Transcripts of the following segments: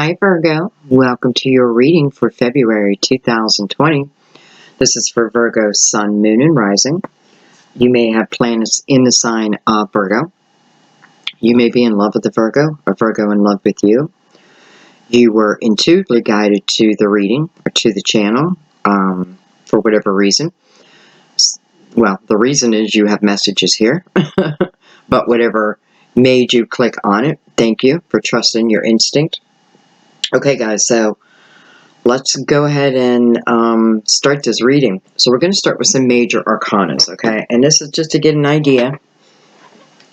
Hi Virgo, welcome to your reading for February 2020. This is for Virgo, Sun, Moon, and Rising. You may have planets in the sign of Virgo. You may be in love with a Virgo, or Virgo in love with you. You were intuitively guided to the reading, or to the channel, for whatever reason. Well, the reason is you have messages here, but whatever made you click on it, thank you for trusting your instinct. Okay, guys, so let's go ahead and start this reading. So we're going to start with some major arcanas, okay? And this is just to get an idea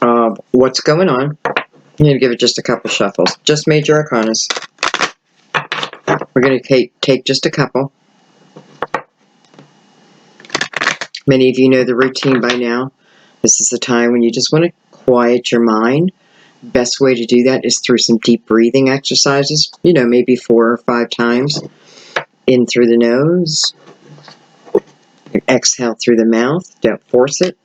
of what's going on. I'm going to give it just a couple shuffles. Just major arcanas. We're going to take just a couple. Many of you know the routine by now. This is the time when you just want to quiet your mind. Best way to do that is through some deep breathing exercises, maybe 4 or 5 times. In through the nose, and exhale through the mouth. Don't force it.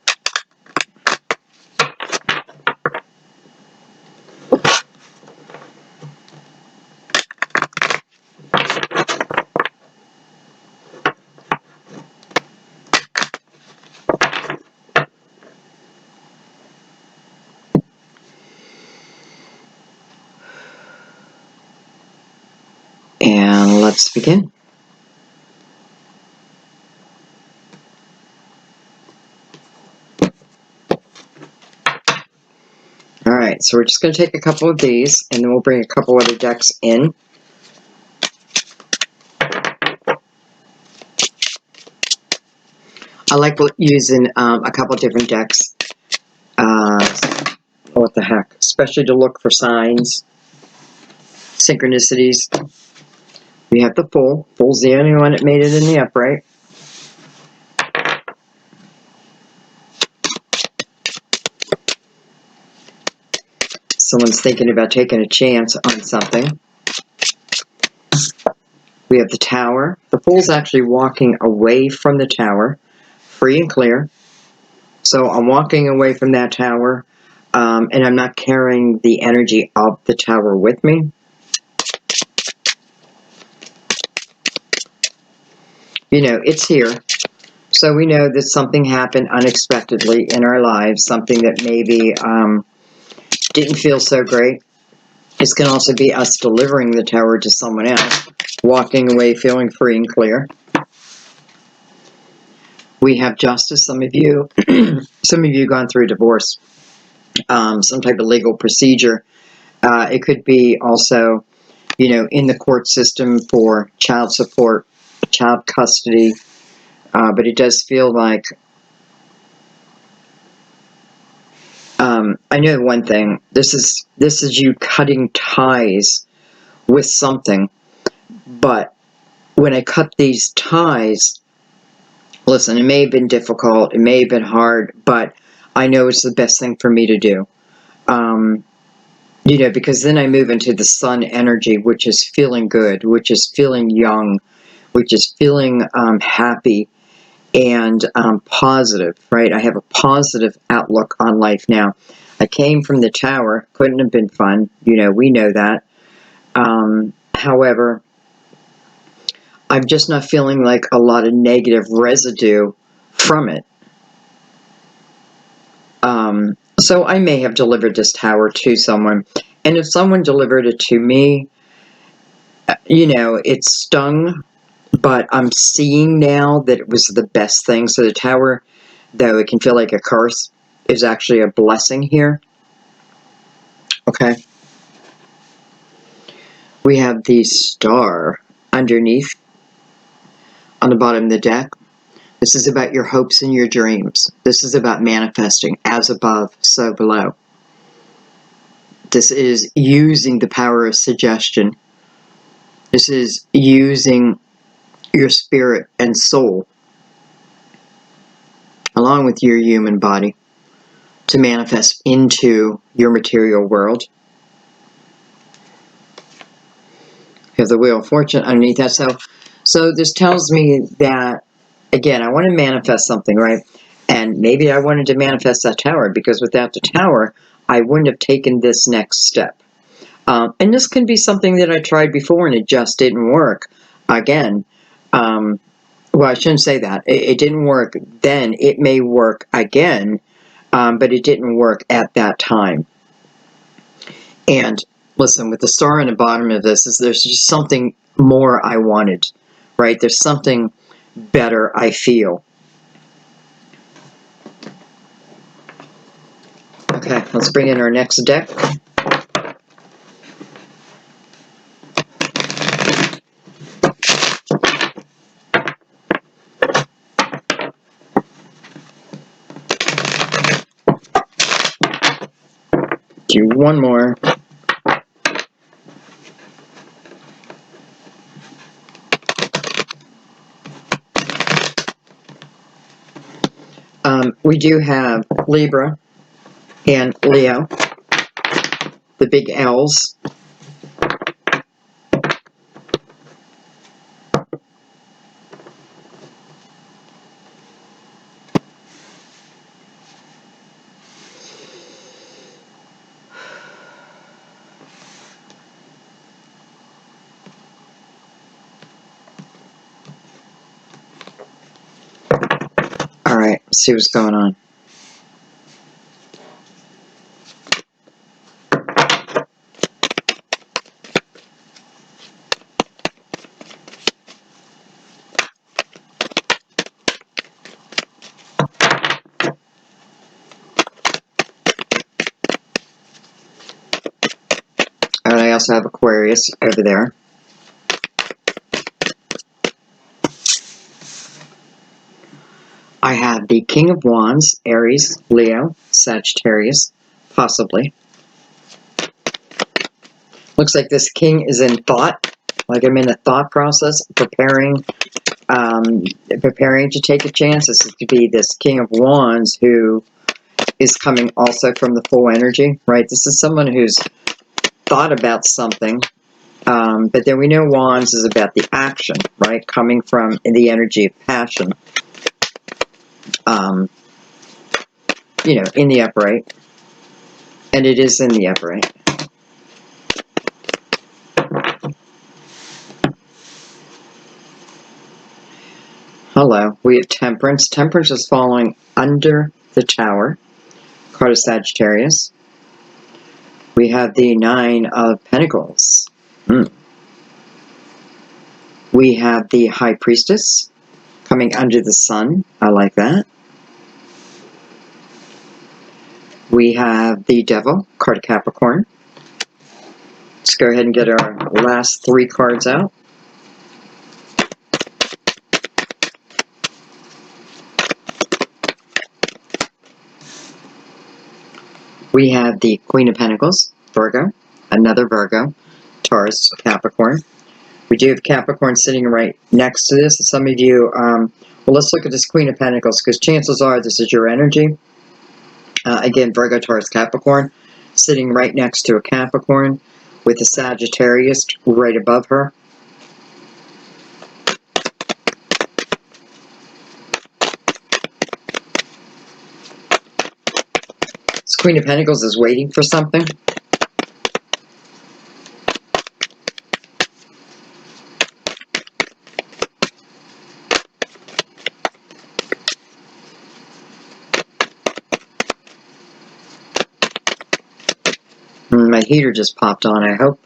And let's begin. Alright, so we're just going to take a couple of these, and then we'll bring a couple other decks in. I like using a couple different decks. What the heck? Especially to look for signs, synchronicities. We have the Fool. Fool's the only one that made it in the upright. Someone's thinking about taking a chance on something. We have the Tower. The Fool's actually walking away from the Tower, free and clear. So I'm walking away from that Tower, and I'm not carrying the energy of the Tower with me. It's here. So we know that something happened unexpectedly in our lives, something that maybe didn't feel so great. This can also be us delivering the Tower to someone else, walking away feeling free and clear. We have Justice. Some of you gone through a divorce, some type of legal procedure. It could be also, in the court system for child support, child custody, but it does feel like, I know one thing, this is you cutting ties with something, but when I cut these ties, listen, it may have been difficult, it may have been hard, but I know it's the best thing for me to do. Because then I move into the sun energy, which is feeling good, which is feeling young, which is feeling happy and positive, right? I have a positive outlook on life now. I came from the Tower, couldn't have been fun, we know that. However, I'm just not feeling like a lot of negative residue from it. So I may have delivered this Tower to someone, and if someone delivered it to me, it stung, but I'm seeing now that it was the best thing. So the Tower, though it can feel like a curse, is actually a blessing here. Okay. We have the Star underneath on the bottom of the deck. This is about your hopes and your dreams. This is about manifesting, as above, so below. This is using the power of suggestion. This is using your spirit and soul, along with your human body, to manifest into your material world. You have the Wheel of Fortune underneath that. So this tells me that, again, I want to manifest something, right? And maybe I wanted to manifest that Tower, because without the Tower, I wouldn't have taken this next step. And this can be something that I tried before and it just didn't work. Again, well, I shouldn't say that. It didn't work then. It may work again, but it didn't work at that time. And listen, with the star on the bottom of this, there's just something more I wanted, right? There's something better I feel. Okay, let's bring in our next deck. Do one more. We do have Libra and Leo, the big L's. All right, let's see what's going on. And I also have Aquarius over there. I have the King of Wands, Aries, Leo, Sagittarius, possibly. Looks like this King is in thought, like I'm in a thought process, preparing to take a chance. This could be this King of Wands who is coming also from the full energy, right? This is someone who's thought about something, but then we know Wands is about the action, right? Coming from the energy of passion, you know, in the upright, and it is in the upright. Hello, we have Temperance. Temperance is falling under the Tower, card of Sagittarius. We have the Nine of Pentacles. We have the High Priestess coming under the Sun. I like that. We have the Devil, card of Capricorn. Let's go ahead and get our last three cards out. We have the Queen of Pentacles, Virgo, another Virgo, Taurus, Capricorn. We do have Capricorn sitting right next to this. Some of you, well, let's look at this Queen of Pentacles, because chances are this is your energy. Again, Virgo, Taurus, Capricorn, sitting right next to a Capricorn with a Sagittarius right above her. This Queen of Pentacles is waiting for something. My heater just popped on. I hope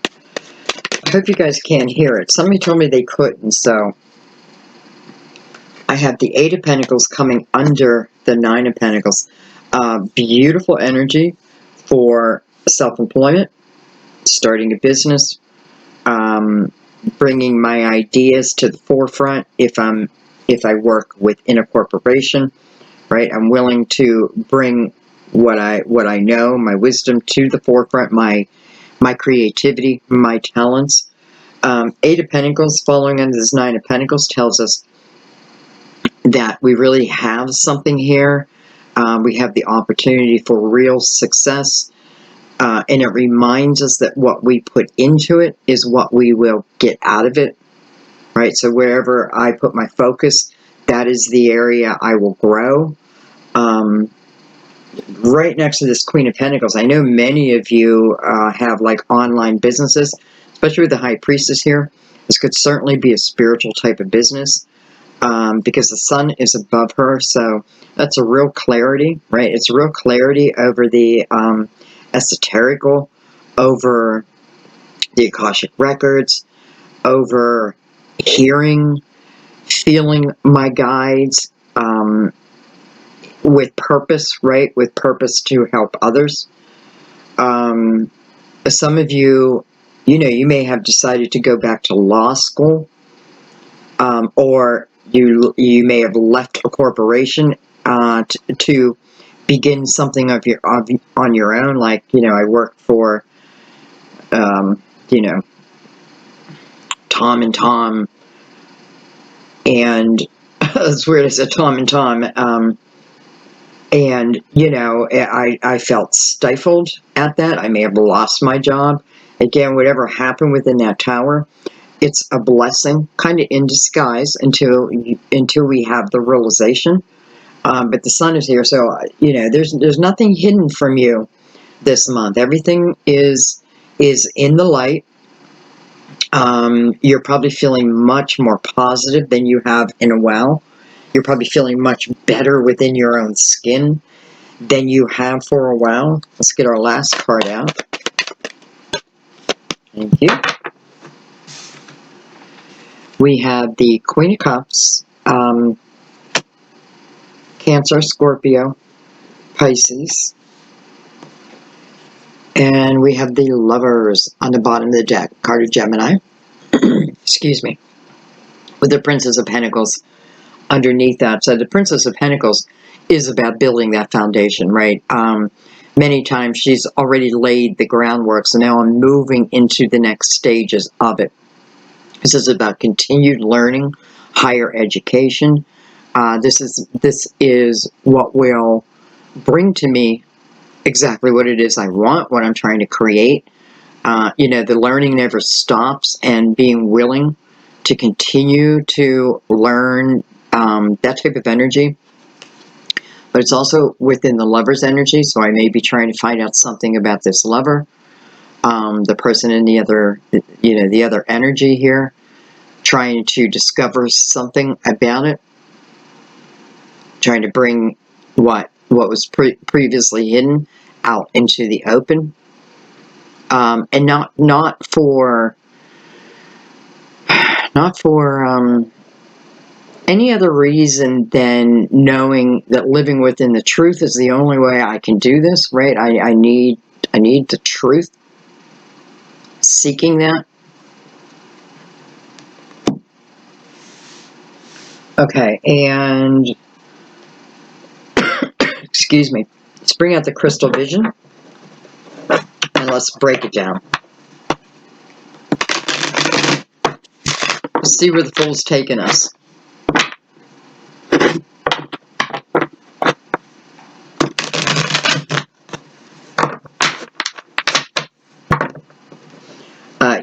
you guys can't hear it. Somebody told me they couldn't, so I have the Eight of Pentacles coming under the Nine of Pentacles. Beautiful energy for self-employment, starting a business, bringing my ideas to the forefront. If I work within a corporation, right? I'm willing to bring what I know, my wisdom to the forefront, my creativity, my talents. Eight of Pentacles following under this Nine of Pentacles tells us that we really have something here. We have the opportunity for real success. And it reminds us that what we put into it is what we will get out of it, right? So wherever I put my focus, that is the area I will grow. right next to this Queen of Pentacles. I know many of you have like online businesses, especially with the High Priestess here. This could certainly be a spiritual type of business because the sun is above her. So that's a real clarity, right? It's a real clarity over the esoterical, over the Akashic records, over hearing, feeling my guides, with purpose, right? With purpose to help others. Some of you, you may have decided to go back to law school, or you may have left a corporation to begin something on your own. Like, I worked for, Tom and Tom, and it's weird, I said Tom and Tom, and, I felt stifled at that. I may have lost my job. Again, whatever happened within that tower, it's a blessing, kind of in disguise, until we have the realization. But the sun is here, so, there's nothing hidden from you this month. Everything is in the light. You're probably feeling much more positive than you have in a while. You're probably feeling much better within your own skin than you have for a while. Let's get our last card out. Thank you. We have the Queen of Cups, Cancer, Scorpio, Pisces, and we have the Lovers on the bottom of the deck, card of Gemini, excuse me, with the Princess of Pentacles underneath that. So the Princess of Pentacles is about building that foundation, right? Many times she's already laid the groundwork, so now I'm moving into the next stages of it. This is about continued learning, higher education. This is what will bring to me exactly what it is I want, what I'm trying to create. The learning never stops, and being willing to continue to learn, that type of energy. But it's also within the Lover's energy, so I may be trying to find out something about this lover, the person in the other, the other energy here, trying to discover something about it, trying to bring what was previously hidden out into the open, and not for any other reason than knowing that living within the truth is the only way I can do this, right? I need the truth, seeking that. Okay, and excuse me, let's bring out the crystal vision and let's break it down. Let's see where the Fool's taking us.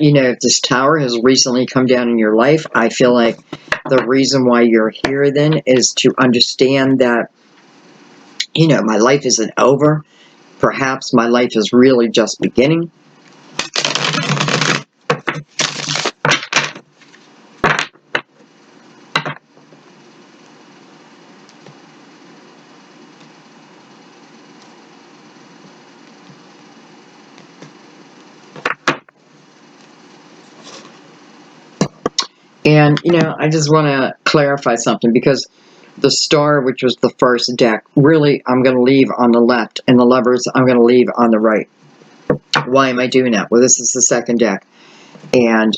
If this tower has recently come down in your life, I feel like the reason why you're here then is to understand that, my life isn't over. Perhaps my life is really just beginning. And, I just want to clarify something, because the Star, which was the first deck, really I'm going to leave on the left, and the Lovers I'm going to leave on the right. Why am I doing that? Well, this is the second deck, and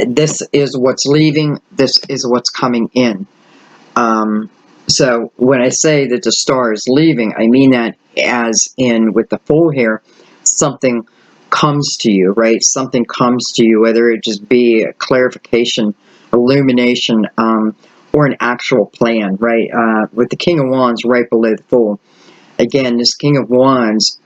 this is what's leaving, this is what's coming in. So when I say that the Star is leaving, I mean that as in with the Fool here, something comes to you, right? Something comes to you, whether it just be a clarification, illumination, or an actual plan, right? With the King of Wands right below the Fool. Again, this King of Wands,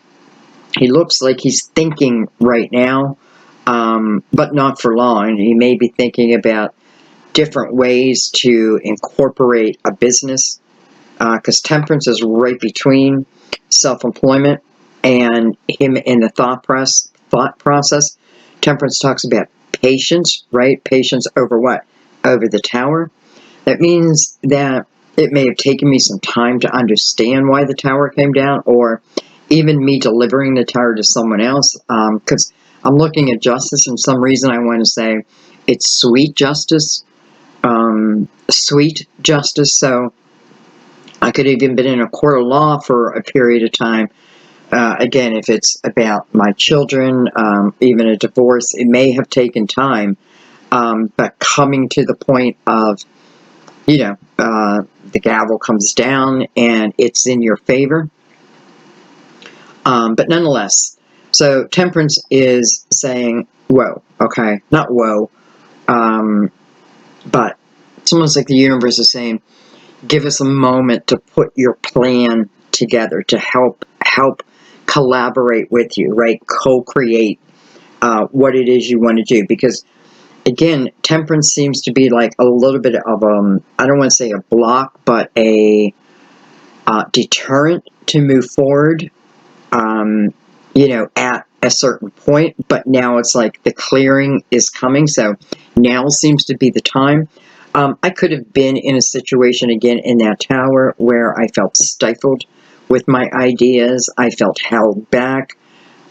he looks like he's thinking right now, but not for long. He may be thinking about different ways to incorporate a business, because Temperance is right between. self-employment, and him in the thought process. Temperance talks about patience, right? Patience over what? Over the tower. That means that it may have taken me some time to understand why the tower came down, or even me delivering the tower to someone else, because I'm looking at justice, and some reason I want to say it's sweet justice, sweet justice. So I could have even been in a court of law for a period of time. Again, if it's about my children, even a divorce, it may have taken time, but coming to the point of, the gavel comes down and it's in your favor. But nonetheless, so temperance is saying, whoa, okay, not whoa, but it's almost like the universe is saying, give us a moment to put your plan together, to help collaborate with you, right? Co-create what it is you want to do. Because again, temperance seems to be like a little bit of I don't want to say a block, but a deterrent to move forward, at a certain point. But now it's like the clearing is coming, so now seems to be the time. I could have been in a situation again in that tower where I felt stifled with my ideas. I felt held back,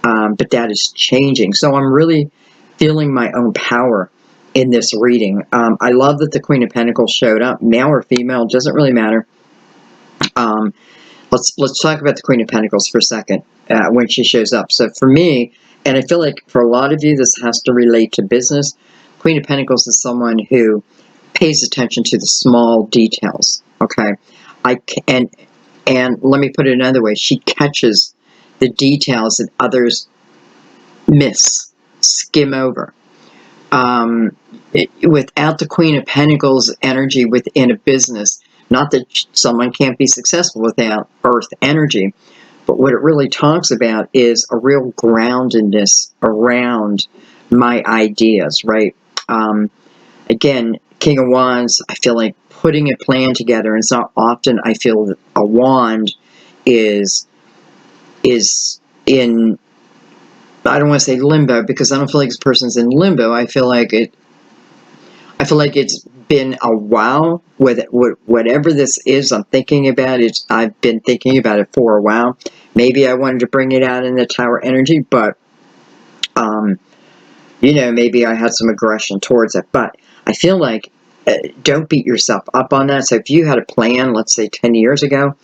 but that is changing. So I'm really feeling my own power in this reading. I love that the Queen of Pentacles showed up, male or female, doesn't really matter. Let's talk about the Queen of Pentacles for a second when she shows up. So for me, and I feel like for a lot of you, this has to relate to business. Queen of Pentacles is someone who pays attention to the small details. Okay, and let me put it another way: she catches the details that others miss, skim over. Without the Queen of Pentacles energy within a business, not that someone can't be successful without Earth energy, but what it really talks about is a real groundedness around my ideas, right? Again, King of Wands, I feel like putting a plan together, and it's not often I feel that a wand is in, I don't want to say limbo, because I don't feel like this person's in limbo. I feel like it's been a while with it, whatever this is I'm thinking about it. I've been thinking about it for a while. Maybe I wanted to bring it out in the tower energy, but maybe I had some aggression towards it. But I feel like don't beat yourself up on that. So if you had a plan, let's say 10 years ago,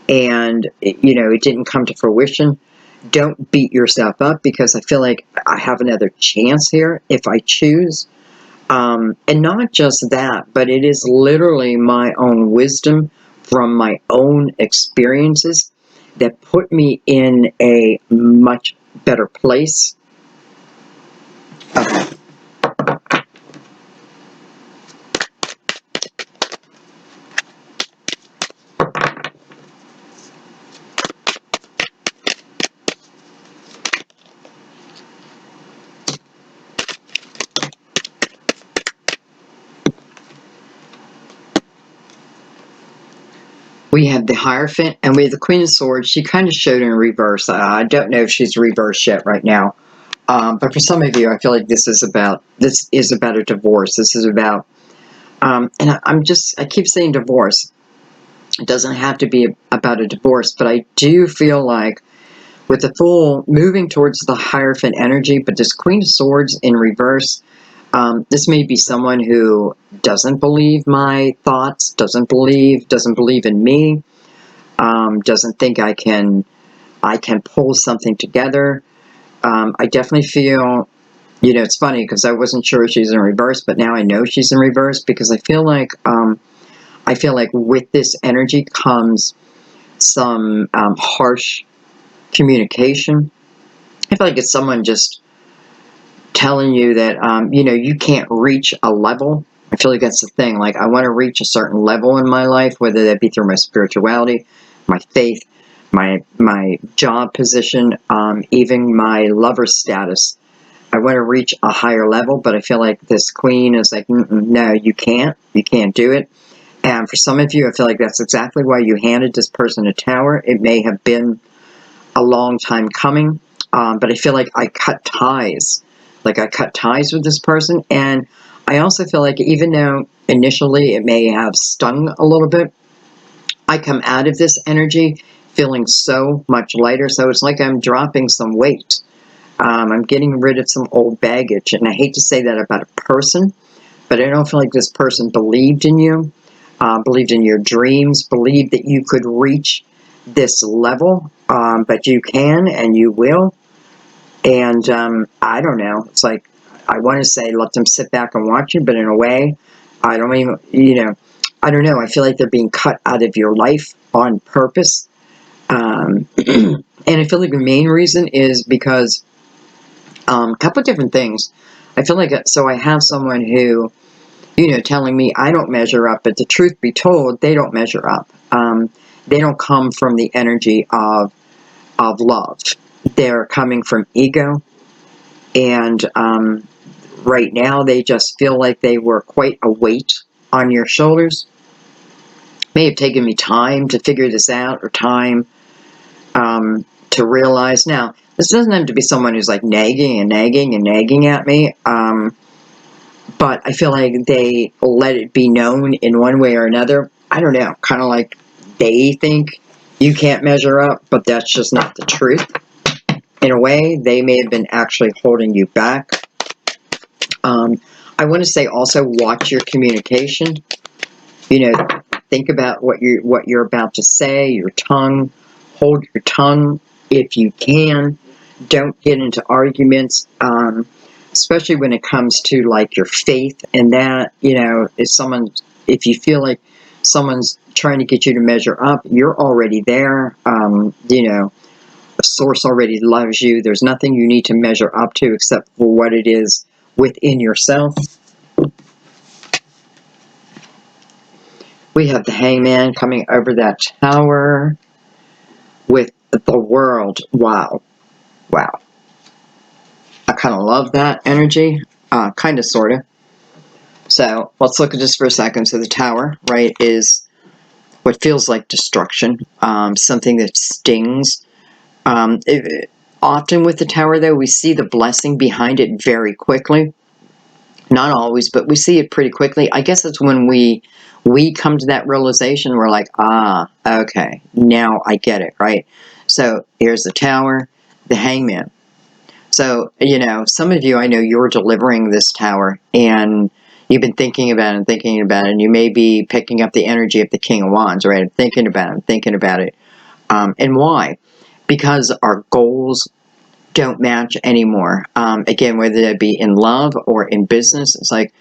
and it didn't come to fruition, don't beat yourself up, because I feel like I have another chance here if I choose. And not just that, but it is literally my own wisdom from my own experiences that put me in a much better place. Okay. We have the Hierophant, and we have the Queen of Swords. She kind of showed in reverse. I don't know if she's reversed yet right now. But for some of you, I feel like this is about a divorce. This is about, and I keep saying divorce. It doesn't have to be about a divorce, but I do feel like with the Fool moving towards the Hierophant energy, but this Queen of Swords in reverse, this may be someone who doesn't believe my thoughts, doesn't believe in me, doesn't think I can pull something together. I definitely feel, it's funny because I wasn't sure she's in reverse, but now I know she's in reverse, because I feel like with this energy comes some harsh communication. I feel like it's someone just telling you that, you can't reach a level. I feel like that's the thing. Like, I want to reach a certain level in my life, whether that be through my spirituality, my faith, my job position, even my lover status. I want to reach a higher level, but I feel like this queen is like, no, you can't do it. And for some of you, I feel like that's exactly why you handed this person a tower. It may have been a long time coming, but I feel like I cut ties. Like I cut ties with this person. And I also feel like even though initially it may have stung a little bit, I come out of this energy feeling so much lighter. So it's like I'm dropping some weight. I'm getting rid of some old baggage. And I hate to say that about a person, but I don't feel like this person believed in you, believed in your dreams, believed that you could reach this level, but you can and you will. And I don't know. It's like, I want to say let them sit back and watch you, but in a way, I don't even, I don't know. I feel like they're being cut out of your life on purpose. And I feel like the main reason is because a couple of different things. I feel like, so I have someone who, telling me I don't measure up, but the truth be told, they don't measure up. They don't come from the energy of love. They're coming from ego. And right now, they just feel like they were quite a weight on your shoulders. May have taken me time to figure this out, or time to realize. Now, this doesn't have to be someone who's like nagging and nagging and nagging at me. But I feel like they let it be known in one way or another. I don't know, kind of like they think you can't measure up, but that's just not the truth. In a way, they may have been actually holding you back. I want to say also watch your communication. Think about what you're about to say, your tongue. Hold your tongue if you can. Don't get into arguments. Especially when it comes to like your faith and that, if you feel like someone's trying to get you to measure up, you're already there. The source already loves you. There's nothing you need to measure up to except for what it is within yourself. We have the Hangman coming over that tower with the world. Wow. Wow. I kind of love that energy. Kind of, sort of. So let's look at this for a second. So the tower, right, is what feels like destruction, something that stings. Often with the tower, though, we see the blessing behind it very quickly. Not always, but we see it pretty quickly. I guess it's when we come to that realization, we're like, okay, now I get it, right? So here's the tower, the Hangman. So, some of you, I know you're delivering this tower, and you've been thinking about it, and you may be picking up the energy of the King of Wands, right? I'm thinking about it. And why? Because our goals don't match anymore. Again, whether that be in love or in business, it's like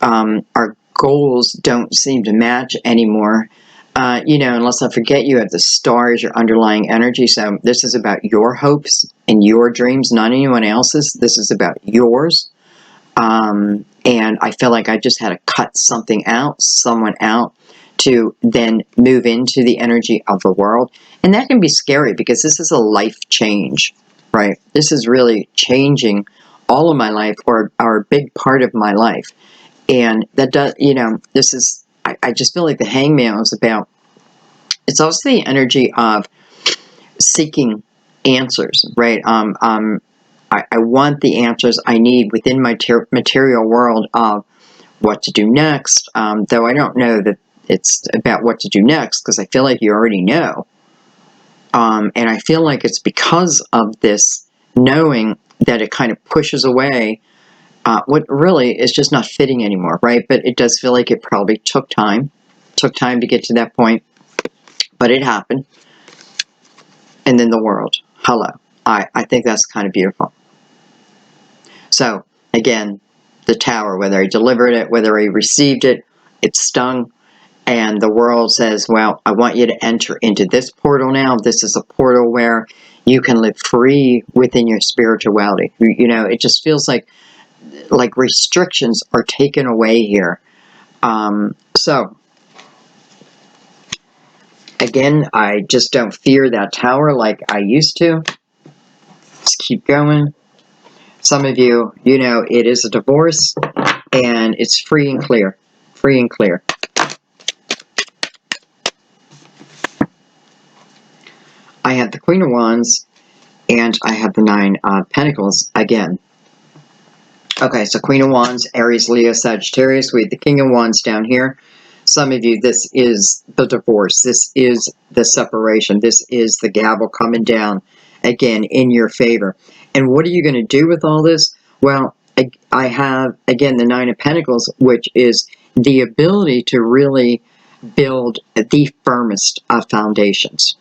our goals don't seem to match anymore. Unless I forget, you have the star as your underlying energy. So this is about your hopes and your dreams, not anyone else's. This is about yours. And I feel like I just had to cut someone out, to then move into the energy of the world. And that can be scary because this is a life change, right? This is really changing all of my life, or a big part of my life. And that does, this is, I just feel like the Hangman is about, it's also the energy of seeking answers, right? I want the answers I need within my material world of what to do next, though I don't know that it's about what to do next, because I feel like you already know. And I feel like it's because of this knowing that it kind of pushes away what really is just not fitting anymore, right? But it does feel like it probably took time to get to that point, but it happened. And then the world, hello. I think that's kind of beautiful. So again, the tower, whether he delivered it, whether he received it, it stung. And the world says, well, I want you to enter into this portal now. This is a portal where you can live free within your spirituality. It just feels like restrictions are taken away here. So, again, I just don't fear that tower like I used to. Just keep going. Some of you, it is a divorce, and it's free and clear. Free and clear. Queen of Wands, and I have the Nine of Pentacles again. Okay, so Queen of Wands, Aries, Leo, Sagittarius. We have the King of Wands down here. Some of you, this is the divorce. This is the separation. This is the gavel coming down again in your favor. And what are you going to do with all this? Well, I have, again, the Nine of Pentacles, which is the ability to really build the firmest of foundations.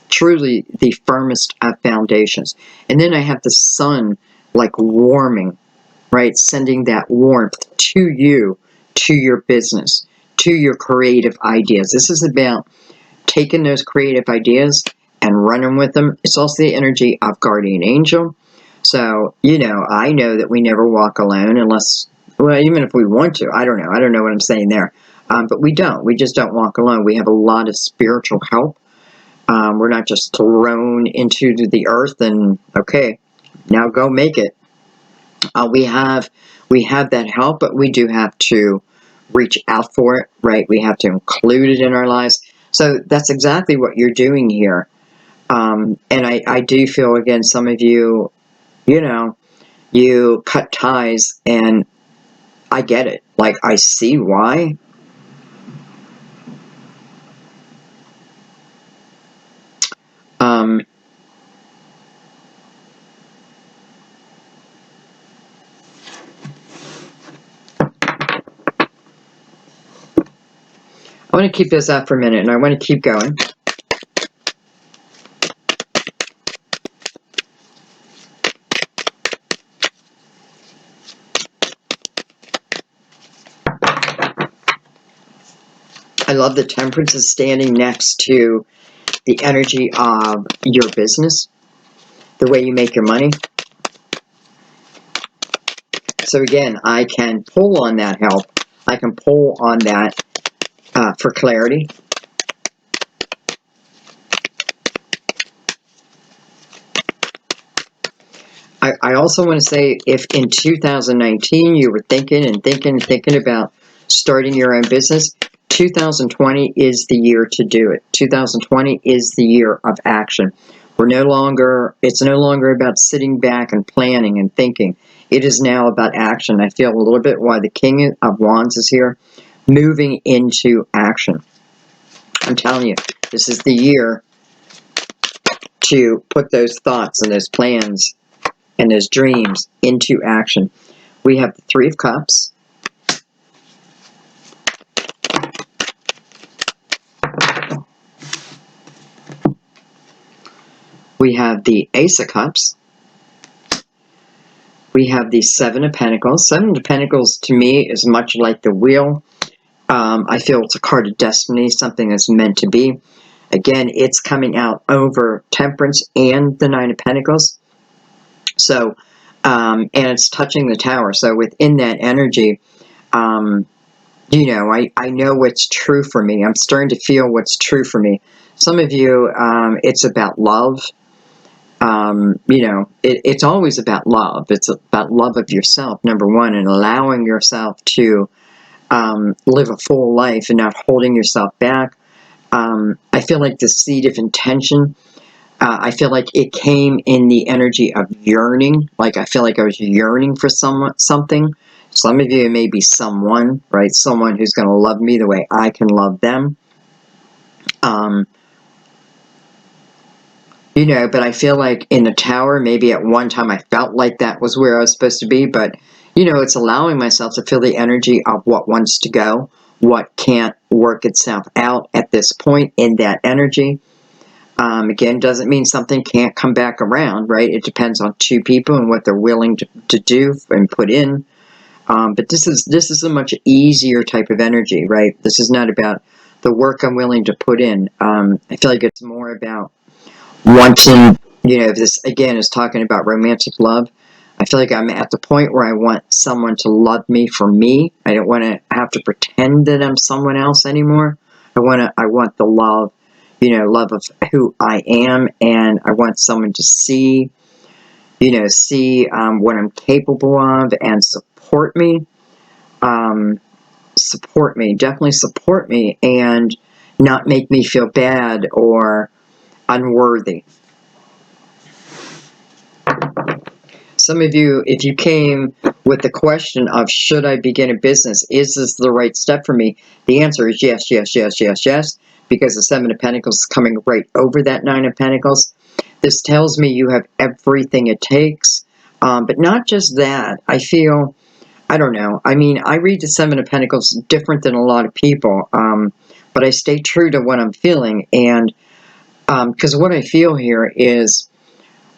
Truly the firmest of foundations. And then I have the Sun, like warming, right? Sending that warmth to you, to your business, to your creative ideas. This is about taking those creative ideas and running with them. It's also the energy of guardian angel. So, you know, I know that we never walk alone unless, well, even if we want to. I don't know. I don't know what I'm saying there. But we don't. We just don't walk alone. We have a lot of spiritual help. We're not just thrown into the earth and, okay, now go make it. We have that help, but we do have to reach out for it, right? We have to include it in our lives. So that's exactly what you're doing here. And I do feel, again, some of you, you know, you cut ties, and I get it. Like, I see why. I want to keep this out for a minute, and I want to keep going. I love the Temperance is standing next to the energy of your business, the way you make your money. So again, I can pull on that help. I can pull on that for clarity. I also want to say, if in 2019 you were thinking about starting your own business, 2020 is the year to do it. 2020 is the year of action. It's no longer about sitting back and planning and thinking. It is now about action. I feel a little bit why the King of Wands is here, moving into action. I'm telling you, this is the year to put those thoughts and those plans and those dreams into action. We have the Three of Cups. We have the Ace of Cups. We have the Seven of Pentacles. Seven of Pentacles, to me, is much like the wheel. I feel it's a card of destiny, something that's meant to be. Again, it's coming out over Temperance and the Nine of Pentacles. So, and it's touching the Tower. So within that energy, you know, I know what's true for me. I'm starting to feel what's true for me. Some of you, it's about love. You know, it's always about love. It's about love of yourself, number one, and allowing yourself to live a full life and not holding yourself back. I feel like the seed of intention, I feel like it came in the energy of yearning. Like, I feel like I was yearning for something. Some of you may be someone, right? Someone who's going to love me the way I can love them. You know, but I feel like in the Tower, maybe at one time I felt like that was where I was supposed to be. But, you know, it's allowing myself to feel the energy of what wants to go, what can't work itself out at this point in that energy. Again, doesn't mean something can't come back around, right? It depends on two people and what they're willing to do and put in. But this is a much easier type of energy, right? This is not about the work I'm willing to put in. I feel like it's more about wanting, you know, this again is talking about romantic love. I feel like I'm at the point where I want someone to love me for me. I don't want to have to pretend that I'm someone else anymore. I want the love, you know, love of who I am, and I want someone to see, you know, what I'm capable of and support me. Support me, definitely support me, and not make me feel bad or unworthy. some of you, if you came with the question of, should I begin a business? Is this the right step for me? The answer is yes, yes, yes, yes, yes, because the Seven of Pentacles is coming right over that Nine of Pentacles. This tells me you have everything it takes. But not just that. I feel, I don't know. I mean, I read the Seven of Pentacles different than a lot of people. But I stay true to what I'm feeling. And because what I feel here is,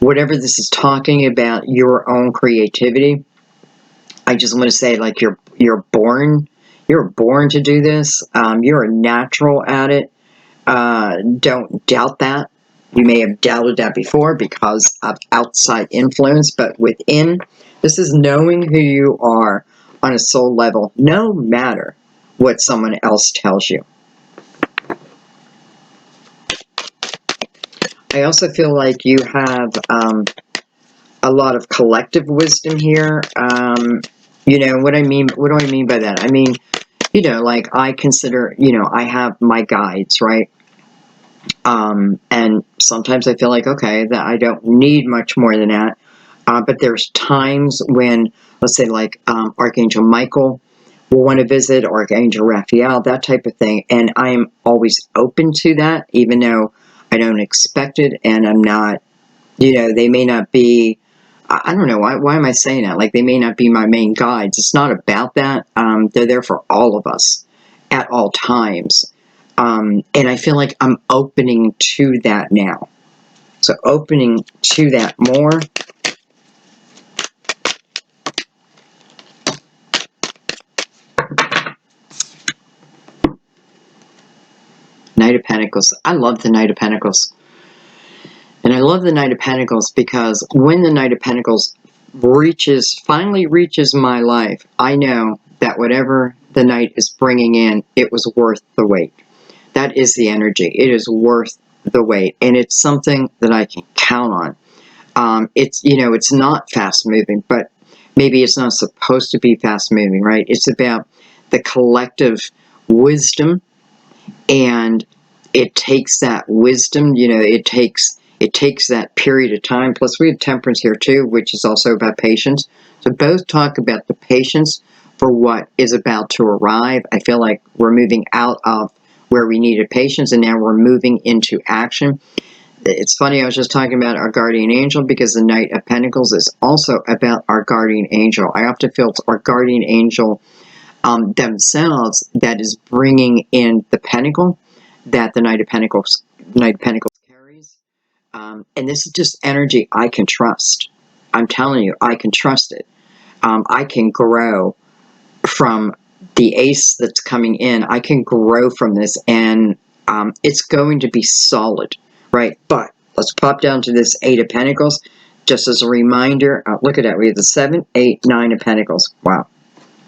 whatever this is talking about, your own creativity, I just want to say, like, you're born to do this. You're a natural at it. Don't doubt that. You may have doubted that before because of outside influence, but within, this is knowing who you are on a soul level, no matter what someone else tells you. I also feel like you have a lot of collective wisdom here. You know what I mean? What do I mean by that? I mean, you know, like, I consider, you know, I have my guides, right? And sometimes I feel like, okay, that I don't need much more than that. But there's times when, let's say, like, Archangel Michael will want to visit, or Archangel Raphael, that type of thing. And I am always open to that, even though I don't expect it, and I'm not, you know, they may not be, I don't know, why am I saying that? Like, they may not be my main guides. It's not about that. They're there for all of us at all times. And I feel like I'm opening to that now. So opening to that more. Knight of Pentacles. I love the Knight of Pentacles. And I love the Knight of Pentacles because when the Knight of Pentacles finally reaches my life, I know that whatever the Knight is bringing in, it was worth the wait. That is the energy. It is worth the wait. And it's something that I can count on. It's, you know, it's not fast moving, but maybe it's not supposed to be fast moving, right? It's about the collective wisdom, and it takes that wisdom, you know, it takes that period of time. Plus we have Temperance here too, which is also about patience. So both talk about the patience for what is about to arrive. I feel like we're moving out of where we needed patience, and now we're moving into action. It's funny, I was just talking about our guardian angel, because the Knight of Pentacles is also about our guardian angel. I often feel it's our guardian angel themselves that is bringing in the pentacle that the Knight of Pentacles carries. And this is just energy I can trust. I'm telling you, I can trust it. I can grow from the ace that's coming in. I can grow from this, and it's going to be solid, right? But let's pop down to this Eight of Pentacles, just as a reminder. Look at that. We have the 7, 8, 9 of Pentacles. Wow.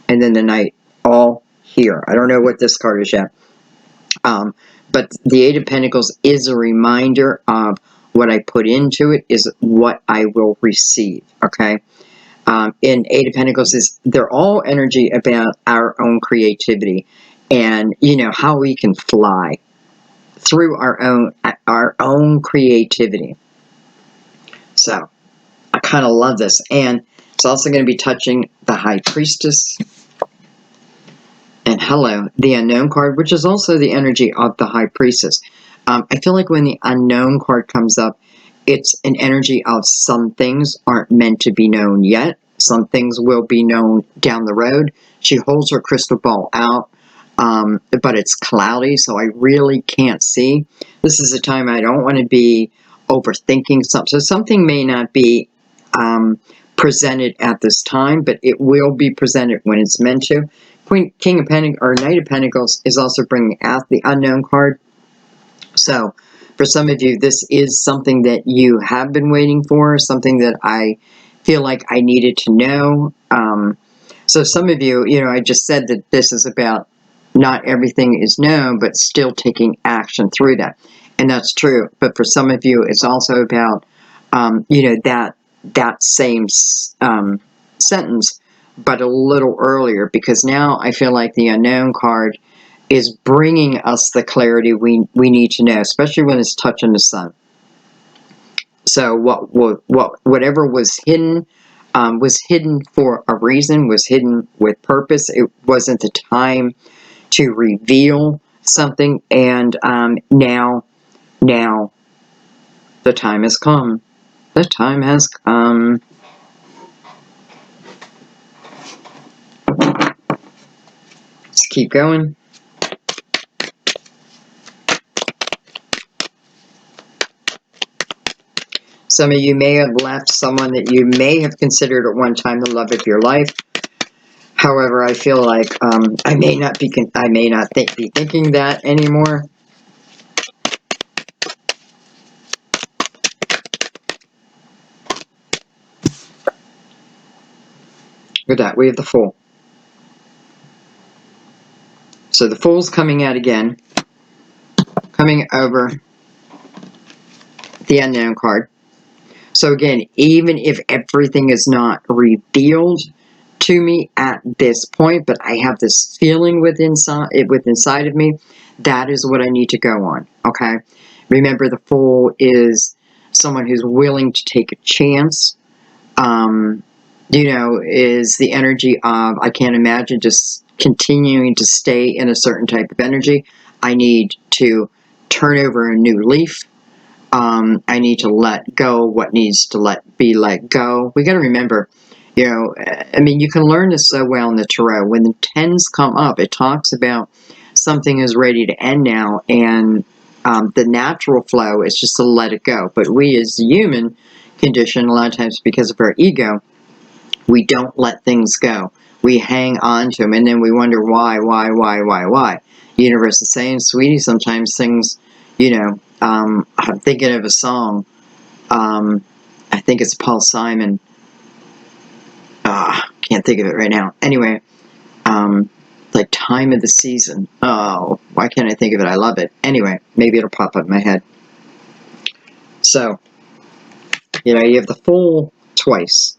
And then the Knight all here. I don't know what this card is yet. But the Eight of Pentacles is a reminder of what I put into it is what I will receive, okay? In Eight of Pentacles they're all energy about our own creativity, and, you know, how we can fly through our own creativity. So I kind of love this. And it's also going to be touching the High Priestess. And hello, the Unknown card, which is also the energy of the High Priestess. I feel like when the Unknown card comes up, it's an energy of some things aren't meant to be known yet. Some things will be known down the road. She holds her crystal ball out, but it's cloudy, so I really can't see. This is a time I don't want to be overthinking something. So something may not be presented at this time, but it will be presented when it's meant to. King of Pentacles, or Knight of Pentacles, is also bringing out the Unknown card. So for some of you, this is something that you have been waiting for, something that I feel like I needed to know. So some of you, you know, I just said that this is about not everything is known, but still taking action through that. And that's true. But for some of you, it's also about, you know, that same sentence, but a little earlier, because now I feel like the Unknown card is bringing us the clarity we need to know, especially when it's touching the sun. So whatever was hidden, was hidden for a reason, was hidden with purpose. It wasn't the time to reveal something, and now the time has come. The time has come. Let's keep going. Some of you may have left someone that you may have considered at one time the love of your life. However, I feel like I may not be thinking that anymore. Look at that. We have the Fool. So the Fool's coming out again, coming over the Unknown card. So again, even if everything is not revealed to me at this point, but I have this feeling within inside of me, that is what I need to go on. Okay, remember, the Fool is someone who's willing to take a chance. Is the energy of, I can't imagine just continuing to stay in a certain type of energy. I need to turn over a new leaf. I need to let go what needs to be let go. We got to remember, you can learn this so well in the tarot. When the tens come up, it talks about something is ready to end now, and the natural flow is just to let it go. But we, as the human condition, a lot of times because of our ego, we don't let things go. We hang on to them, and then we wonder why. The universe is saying, sweetie, sometimes things, I'm thinking of a song. I think it's Paul Simon. Can't think of it right now. Anyway, like Time of the Season. Oh, why can't I think of it? I love it. Anyway, maybe it'll pop up in my head. So, you have the Fool twice.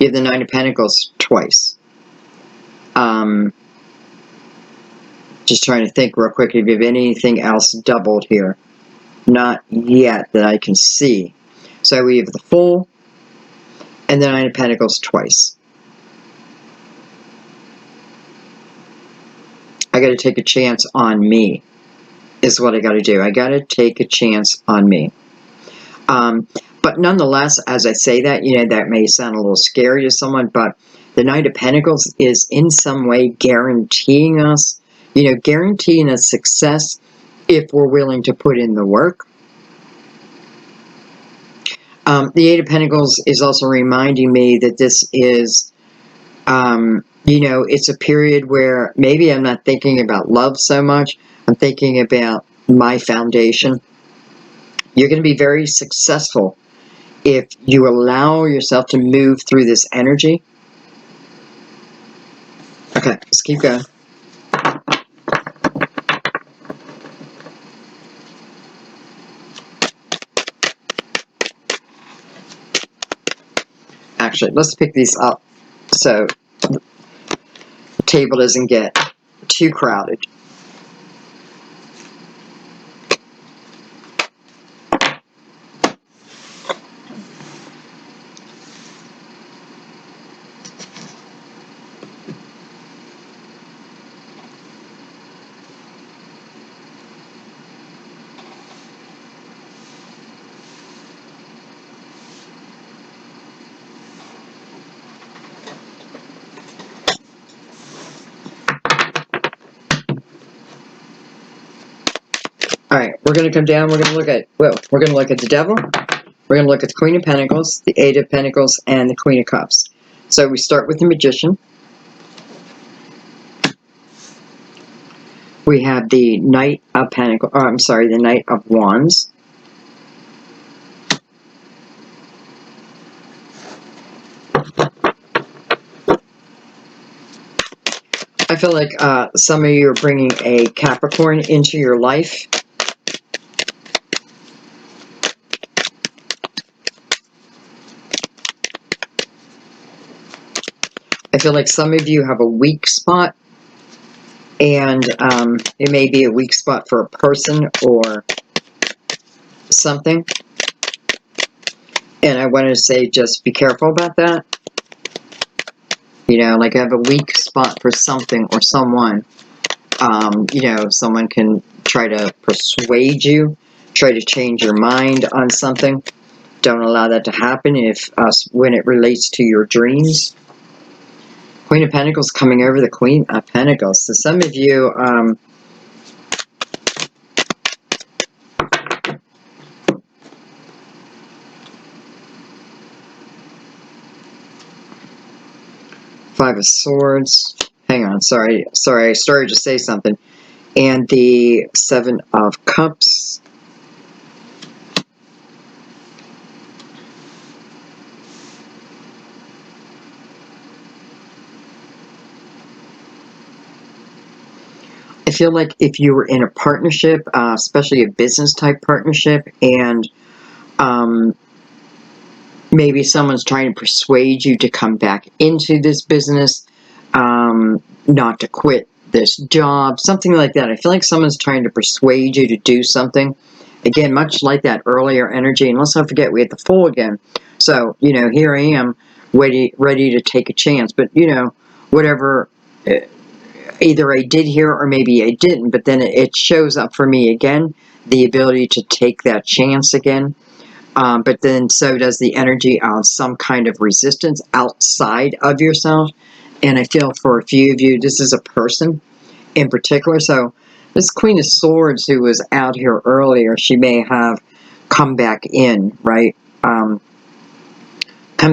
You have the Nine of Pentacles twice. Just trying to think real quick if you have anything else doubled here. Not yet that I can see. So we have the Fool and the Nine of Pentacles twice. I got to take a chance on me is what I got to do. I got to take a chance on me. But nonetheless, as I say that, that may sound a little scary to someone, but the Knight of Pentacles is in some way guaranteeing us, guaranteeing us success if we're willing to put in the work. The Eight of Pentacles is also reminding me that this is, it's a period where maybe I'm not thinking about love so much. I'm thinking about my foundation. You're going to be very successful if you allow yourself to move through this energy. Okay, let's keep going. Actually, let's pick these up so the table doesn't get too crowded. Alright, we're going to come down, we're going to look at the Devil, we're going to look at the Queen of Pentacles, the Eight of Pentacles, and the Queen of Cups. So we start with the Magician. We have the Knight of Pentacles, the Knight of Wands. I feel like some of you are bringing a Capricorn into your life. I feel like some of you have a weak spot, and it may be a weak spot for a person or something. And I want to say just be careful about that. You know, like I have a weak spot for something or someone. You know, someone can try to persuade you, try to change your mind on something. Don't allow that to happen when it relates to your dreams. Queen of Pentacles coming over the Queen of Pentacles. So some of you, Five of Swords. Hang on, sorry, I started to say something. And the Seven of Cups. I feel like if you were in a partnership, especially a business type partnership, and maybe someone's trying to persuade you to come back into this business, not to quit this job, something like that. I feel like someone's trying to persuade you to do something. Again, much like that earlier energy, and let's not forget we had the Fool again. So, you know, here I am, ready to take a chance. But, you know, whatever, either I did here or maybe I didn't, but then it shows up for me again, the ability to take that chance again. But then so does the energy of some kind of resistance outside of yourself. And I feel for a few of you, this is a person in particular. So this Queen of Swords who was out here earlier, she may have come back in, right? Come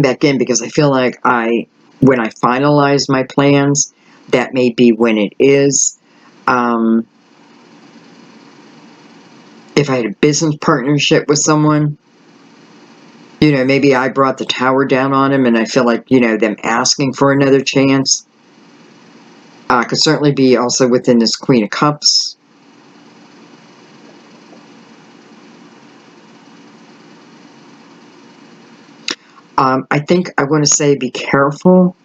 back in because I feel like when I finalize my plans, that may be when it is. If I had a business partnership with someone, you know, maybe I brought the tower down on him and I feel like, you know, them asking for another chance. Could certainly be also within this Queen of Cups. I think I want to say be careful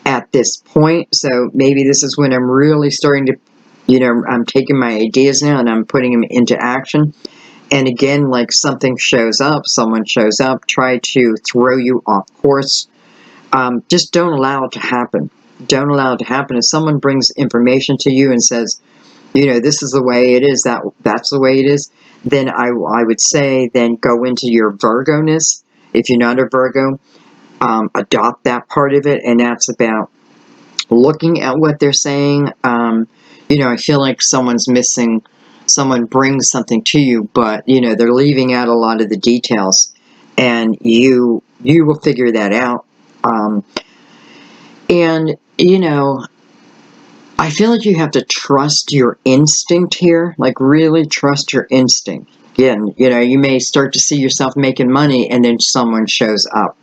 at this point. So maybe this is when I'm really starting to, you know, I'm taking my ideas now and I'm putting them into action. And again, like something shows up, someone shows up, try to throw you off course. Just don't allow it to happen. Don't allow it to happen. If someone brings information to you and says, you know, this is the way it is, that's the way it is, then I would say then go into your Virgo-ness. If you're not a Virgo, adopt that part of it, and that's about looking at what they're saying. You know, I feel like someone brings something to you, but, you know, they're leaving out a lot of the details, and you will figure that out. And, you know, I feel like you have to trust your instinct here, like really trust your instinct. Again, you know, you may start to see yourself making money and then someone shows up.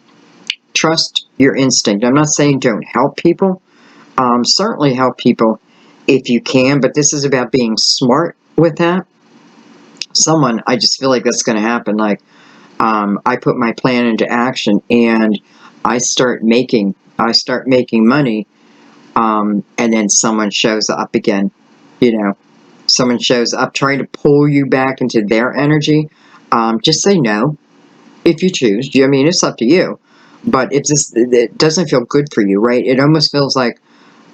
Trust your instinct. I'm not saying don't help people. Certainly help people if you can, but this is about being smart with that. I just feel like that's going to happen. Like, I put my plan into action and I start making money. And then someone shows up again, you know, someone shows up trying to pull you back into their energy. Just say no if you choose. I mean, it's up to you, but it doesn't feel good for you, right? It almost feels like,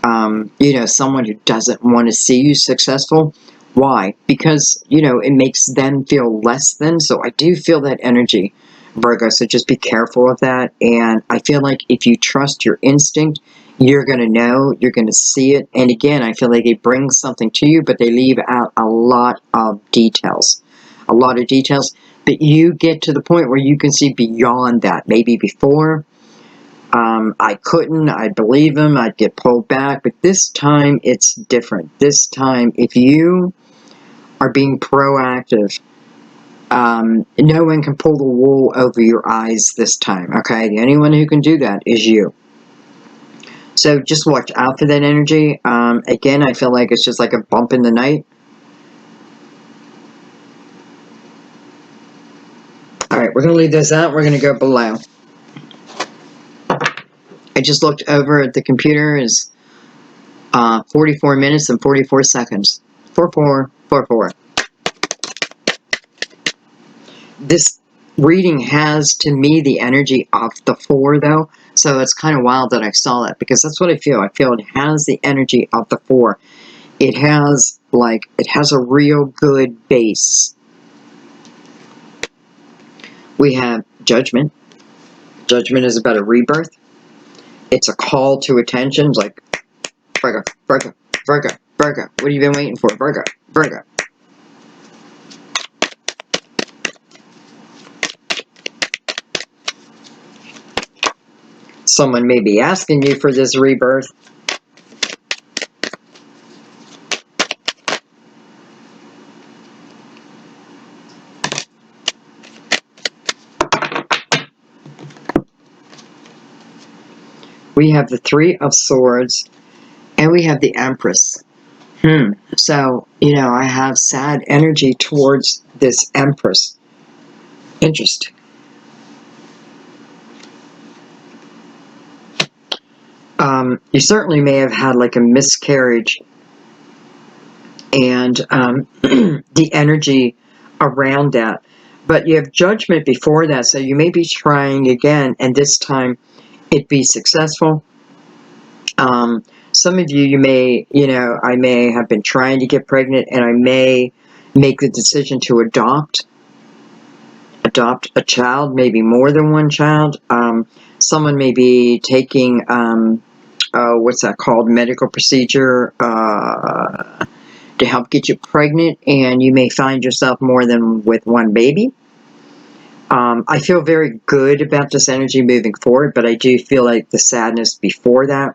you know, someone who doesn't want to see you successful. Why? Because, you know, it makes them feel less than. So I do feel that energy, Virgo. So just be careful of that. And I feel like if you trust your instinct, you're going to know, you're going to see it. And again, I feel like they bring something to you, but they leave out a lot of details. A lot of details. But you get to the point where you can see beyond that. Maybe before, I couldn't, I'd believe him, I'd get pulled back, but this time it's different. This time, if you are being proactive, no one can pull the wool over your eyes this time, okay? The only one who can do that is you. So just watch out for that energy. Again, I feel like it's just like a bump in the night. Alright, we're going to leave this out. We're going to go below. I just looked over at the computer. Is 44 minutes and 44 seconds. 4444. This reading has, to me, the energy of the 4, though. So it's kind of wild that I saw that, because that's what I feel. I feel it has the energy of the 4. It has a real good base. We have Judgment. Judgment is about a rebirth. It's a call to attention. It's like, Virgo, Virgo, Virgo, Virgo. What have you been waiting for? Virgo, Virgo. Someone may be asking you for this rebirth. We have the 3 of Swords, and we have the Empress. So, I have sad energy towards this Empress. Interesting. You certainly may have had like a miscarriage, and the energy around that. But you have Judgment before that, so you may be trying again, and this time it be successful. Some of you may, I may have been trying to get pregnant, and I may make the decision to adopt a child, maybe more than one child. Someone may be taking, what's that called, medical procedure to help get you pregnant, and you may find yourself more than with one baby. I feel very good about this energy moving forward, but I do feel like the sadness before that.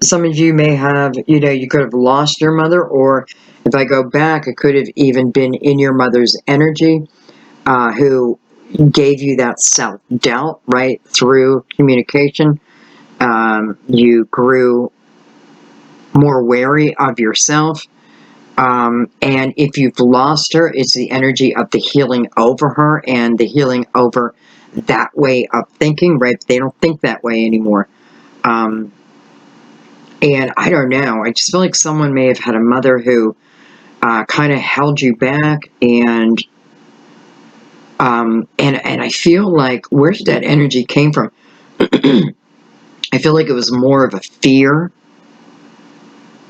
Some of you may have, you could have lost your mother, or if I go back, it could have even been in your mother's energy, who gave you that self-doubt, right, through communication. You grew more wary of yourself. And if you've lost her, it's the energy of the healing over her and the healing over that way of thinking, right? They don't think that way anymore. And I don't know, I just feel like someone may have had a mother who kind of held you back, and I feel like, where did that energy came from? I feel like it was more of a fear,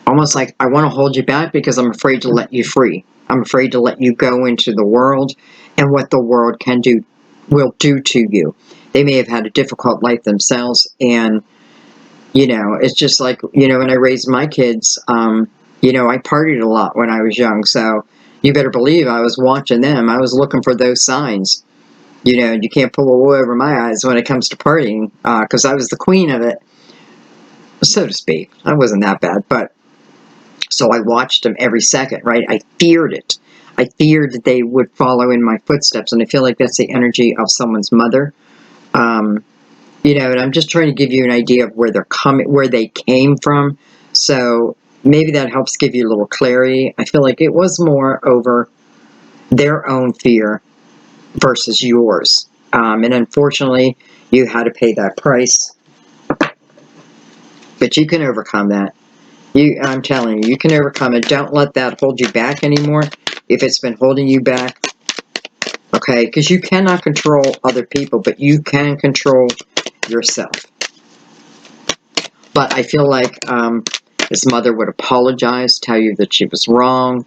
almost like, I want to hold you back because I'm afraid to let you free. I'm afraid to let you go into the world and what the world will do to you. They may have had a difficult life themselves, and it's just like, when I raised my kids, I partied a lot when I was young, so you better believe I was watching them. I was looking for those signs. You can't pull a wool over my eyes when it comes to partying, because I was the queen of it, so to speak. I wasn't that bad, but so I watched them every second, right? I feared it. I feared that they would follow in my footsteps, and I feel like that's the energy of someone's mother. And I'm just trying to give you an idea of where they came from. So maybe that helps give you a little clarity. I feel like it was more over their own fear versus yours. And unfortunately, you had to pay that price. But you can overcome that. I'm telling you, you can overcome it. Don't let that hold you back anymore. If it's been holding you back, okay? Because you cannot control other people, but you can control yourself. But I feel like his mother would apologize, tell you that she was wrong,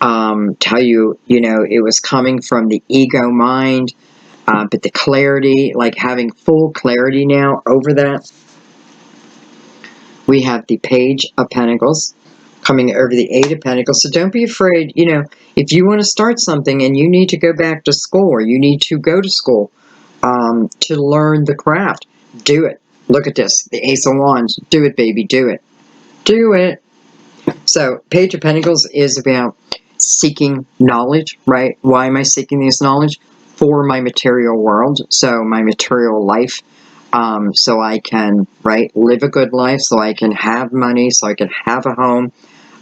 tell you, it was coming from the ego mind, but the clarity, like having full clarity now over that. We have the Page of Pentacles coming over the 8 of Pentacles. So don't be afraid, if you want to start something and you need to go back to school, or you need to go to school to learn the craft, do it. Look at this, the Ace of Wands. Do it, baby, do it. Do it. So, Page of Pentacles is about seeking knowledge, right? Why am I seeking this knowledge? For my material world, so my material life, so I can, live a good life, so I can have money, so I can have a home.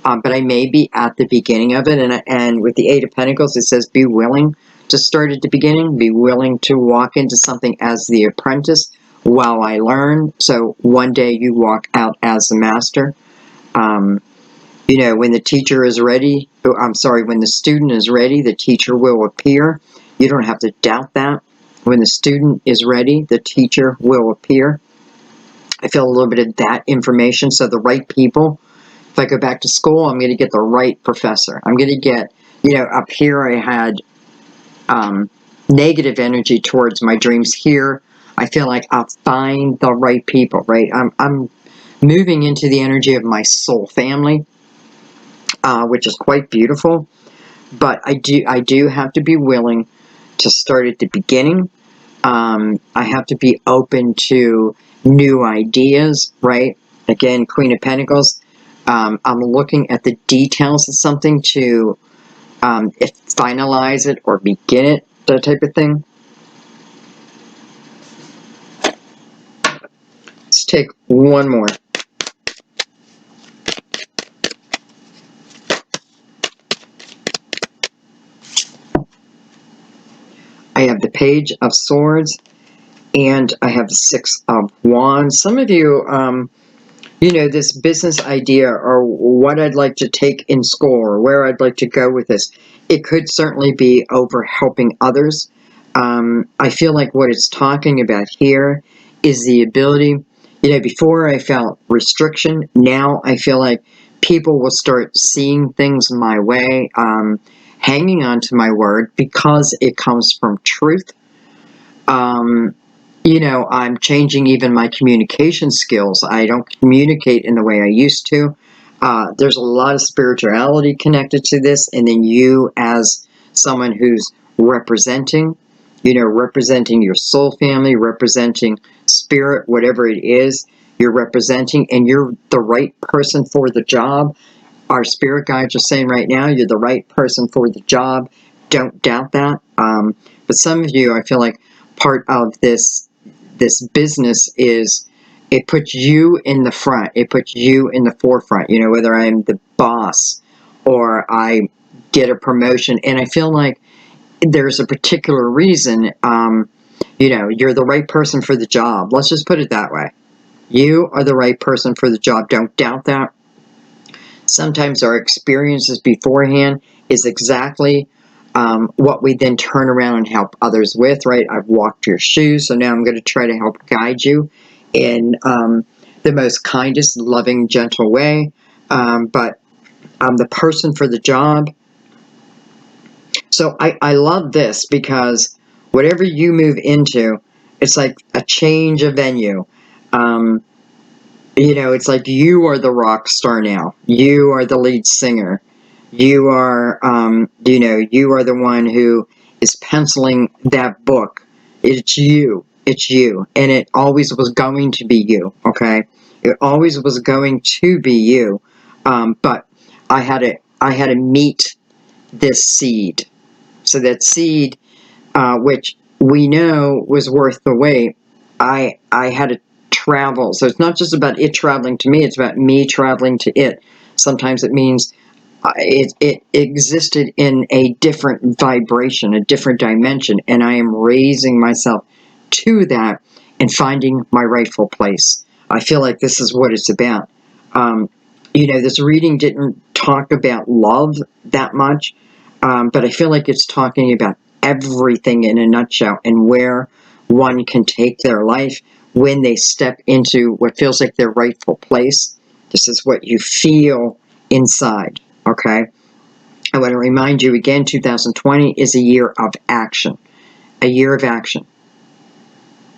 But I may be at the beginning of it, and with the 8 of Pentacles, it says be willing to start at the beginning, be willing to walk into something as the apprentice while I learn, so one day you walk out as the master. You know, when the teacher is ready, I'm sorry, when the student is ready, the teacher will appear. You don't have to doubt that. When the student is ready, the teacher will appear. I feel a little bit of that information. So the right people, if I go back to school, I'm going to get the right professor. I'm going to get, you know, up here I had negative energy towards my dreams. Here I feel like I'll find the right people, right? I'm moving into the energy of my soul family, which is quite beautiful. But I do have to be willing to start at the beginning. I have to be open to new ideas, right? Again, Queen of Pentacles. I'm looking at the details of something to finalize it or begin it, that type of thing. Let's take one more. I have the Page of Swords and I have the Six of Wands. Some of you, you know, this business idea or what I'd like to take in school or where I'd like to go with this, it could certainly be over helping others. I feel like what it's talking about here is the ability, you know, before I felt restriction, now I feel like people will start seeing things my way, hanging on to my word because it comes from truth. You know, I'm changing even my communication skills. I don't communicate in the way I used to. There's a lot of spirituality connected to this. And then you as someone who's representing, you know, representing your soul family, representing spirit, whatever it is, you're representing, and you're the right person for the job. Our spirit guides are saying right now, you're the right person for the job. Don't doubt that. But some of you, I feel like part of this business is it puts you in the front. It puts you in the forefront. You know, whether I'm the boss or I get a promotion, and I feel like there's a particular reason. You know, you're the right person for the job. Let's just put it that way. You are the right person for the job. Don't doubt that. Sometimes our experiences beforehand is exactly what we then turn around and help others with, right? I've walked your shoes, so now I'm going to try to help guide you in the most kindest, loving, gentle way. But I'm the person for the job. So I love this because whatever you move into, it's like a change of venue. You know, it's like you are the rock star now. You are the lead singer. You are, you know, you are the one who is penciling that book. It's you. It's you. And it always was going to be you, okay? It always was going to be you. But I had to meet this seed. So that seed, which we know was worth the wait, I had to travel. So it's not just about it traveling to me, it's about me traveling to it. Sometimes it means it existed in a different vibration, a different dimension, and I am raising myself to that and finding my rightful place. I feel like this is what it's about. You know, this reading didn't talk about love that much, but I feel like it's talking about everything in a nutshell and where one can take their life when they step into what feels like their rightful place. This is what you feel inside, okay? I want to remind you again, 2020 is a year of action, a year of action.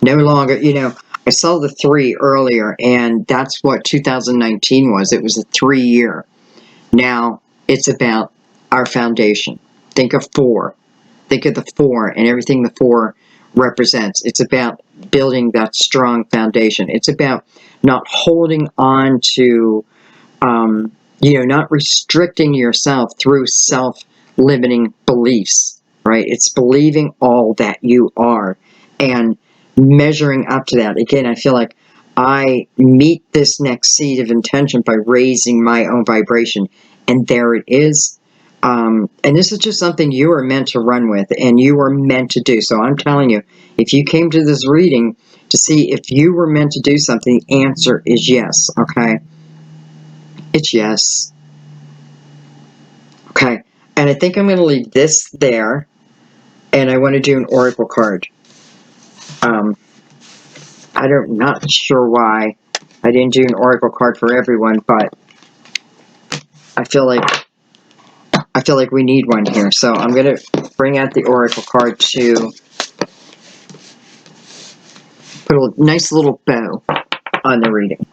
No longer, you know, I saw the 3 earlier, and that's what 2019 was. It was a 3-year. Now it's about our foundation. Think of 4. Think of the 4 and everything the 4 represents. It's about building that strong foundation. It's about not holding on to, you know, not restricting yourself through self-limiting beliefs, right? It's believing all that you are and measuring up to that. Again, I feel like I meet this next seed of intention by raising my own vibration, and there it is. And this is just something you are meant to run with, and you are meant to do. So I'm telling you, if you came to this reading to see if you were meant to do something, the answer is yes, okay? It's yes. Okay, and I think I'm going to leave this there, and I want to do an oracle card. I'm not sure why I didn't do an oracle card for everyone, but I feel like we need one here. So I'm going to bring out the oracle card to put a nice little bow on the reading.